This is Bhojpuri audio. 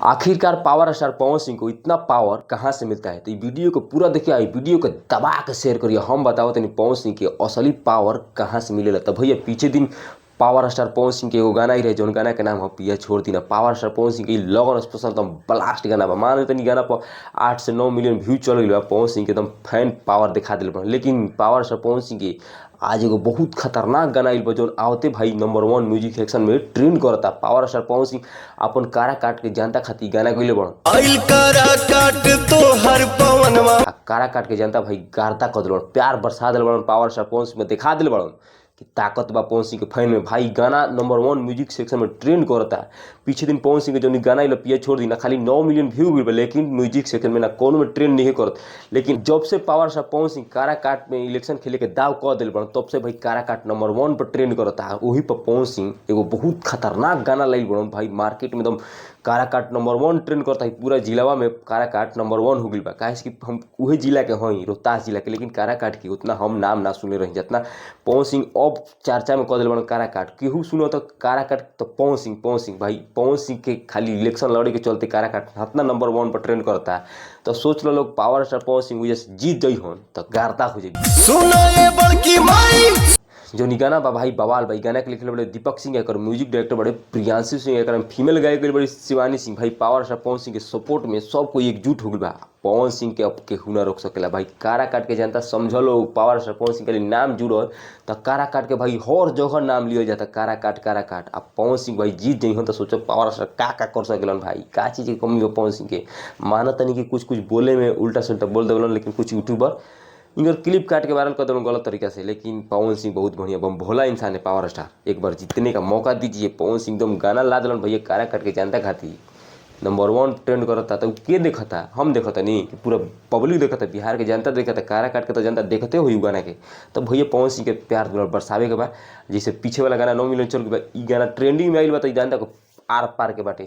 आखिरकार पावर स्टार पवन सिंह को इतना पावर कहाँ से मिलता है? तो ये वीडियो को पूरा देखिए, वीडियो को दबा के शेयर करिए। हम बताओ तनी पवन सिंह के असली पावर कहाँ से मिलेला। तो भैया पीछे दिन पावर स्टार पवन सिंह के एगो गाना ही रहे, जौन गाना के नाम है पिया छोड़ दी ना। पावर स्टार पवन सिंह के लगन स्पेशल एकदम ब्लास्ट गाना बा। मान तनी गाना पर 8 से 9 मिलियन व्यू चल गई बा। पवन सिंह के एकदम फैन पावर दिखा दिल बा। लेकिन पावर स्टार पवन सिंह के आज एगो बहुत खतरनाक गाना आइल बा, जौन आवते भाई नंबर 1 म्यूजिक सेक्शन में ट्रेंड करता। पावर स्टार पवन सिंह अपन कारा काट के जनता खातिर गाना गइले बड़। आइल कारा काट तो हर पवनवा कारा काट के जनता भाई गारता कर दिल, प्यार बरसा दिल बड़न। पावर स्टार पवन सिंह में दिखा दिल बड़न कि ताकत बा पवन सिंह के फैन में। भाई गाना नंबर 1 म्यूजिक सेक्शन में ट्रेंड करता। पीछे दिन पवन सिंह के जो गाना इला पिया छोड़ दी ना, खाली 9 मिलियन व्यू गई, लेकिन म्यूजिक सेक्शन में ना कोनो में ट्रेंड नहीं करत। लेकिन जब से पावर स्टार पवन सिंह कारा काट में इलेक्शन खेले के दाव कह दिल बड़न, तब से भाई कारा काट नंबर 1 पर ट्रेंड करता। वही पर पवन सिंह एगो बहुत खतरनाक गाना लाइल बड़न। भाई मार्केट में एकदम कारा काट नंबर 1 ट्रेंड करता है। पूरा जिलावा में कारा काट नंबर 1 हो गई बा। काहे कि हम उहे जिला के हई, रोहतास जिला के, लेकिन कारा काट की उतना हम नाम ना सुने रही जितना पवन सिंह अब चर्चा में कह दिल बड़न। कारा काट केहू सुनो तो कारा काट तो पवन सिंह भाई पवन सिंह के खाली इलेक्शन लड़े के चलते कारा काट इतना नंबर 1 पर ट्रेंड करता। तो सोच लो लोग पावर स्टार पवन सिंह वजह से जीत जाई हन तो गारता हो जाई। सुनो ये बड़की माई जो गाना बा भाई बवाल भाई। गाना के लिखले बड़े दीपक सिंह, एक म्यूजिक डायरेक्टर बड़े प्रियांशु सिंह, एक फीमेल गायक बड़ी शिवानी सिंह। भाई पावर स्टार पवन सिंह के सपोर्ट में सब कोई एकजुट हो गई बा। पवन सिंह के अब केहू ना रोक सकेला। भाई कारा काट के जनता समझलो पावर स्टार पवन सिंह के नाम जुड़ल तो कारा काट के भाई हर जगह नाम लिया जाता। कारा काट। अब पवन सिंह भाई जीत जाइ तो सोचो पावर स्टार का कर सकेलन। भाई का चीज़ की कमी हो पवन सिंह के? मानत नहीं कि कुछ बोले में उल्टा सुल्टा बोल देवलन, लेकिन कुछ यूट्यूबर इनकर क्लिप काट के वायरल कर दें गलत तरीका से। लेकिन पवन सिंह बहुत बढ़िया बम भोला इंसान है पावर स्टार। एक बार जीतने का मौका दीजिए। पवन सिंह एकदम गाना ला दिलन भैया कारा काट के जनता खाती नंबर 1 ट्रेंड करता। तो के देखता? हम देखता नहीं कि पूरा पब्लिक देखता, बिहार के जनता देखता। कारा काट के तो जनता देखते हो गाना के। तो भैया पवन सिंह के प्यार दुलार बरसावे के बाद जैसे पीछे वाला गाना 9 मिलियन चल गया, ई गाना ट्रेंडिंग में आइल बा तो जनता को आर पार के बाटे।